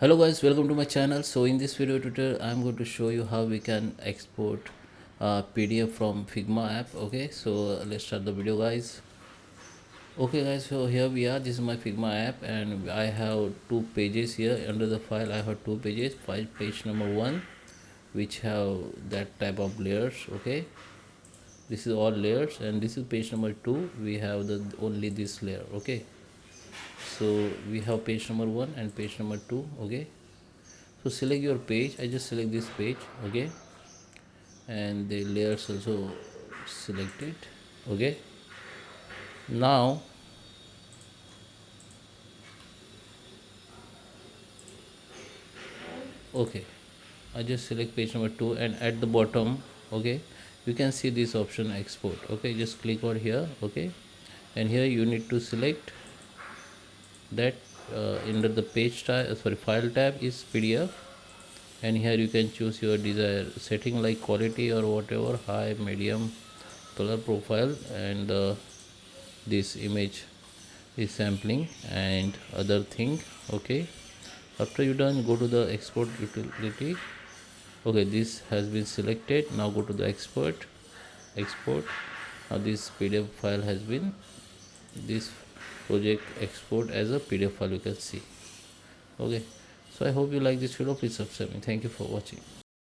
Hello guys, welcome to my channel. So in this video tutorial I'm going to show you how we can export PDF from Figma app. Okay, so let's start the video guys. Okay guys, so here we are. This is my Figma app and I have two pages here. Under the file I have two pages. Page number 1 which have that type of layers. Okay, this is all layers, and this is page number 2. We have the only this layer. Okay, so we have page number 1 and page number 2. Okay, so select your page. I just select this page. Okay, and the layers also selected. Okay, now okay, I just select page number 2, and at the bottom, okay, you can see this option export. Okay, just click on here. Okay, and here you need to select that under the page tab, sorry, file tab is PDF, and here you can choose your desired setting like quality or whatever, high, medium, color profile, and this image is sampling and other thing. Okay, after you done, go to the export utility. Okay, this has been selected. Now go to the export. Now this PDF file has been, this project export as a PDF file, you can see. Okay, so I hope you like this video. Please subscribe me. Thank you for watching.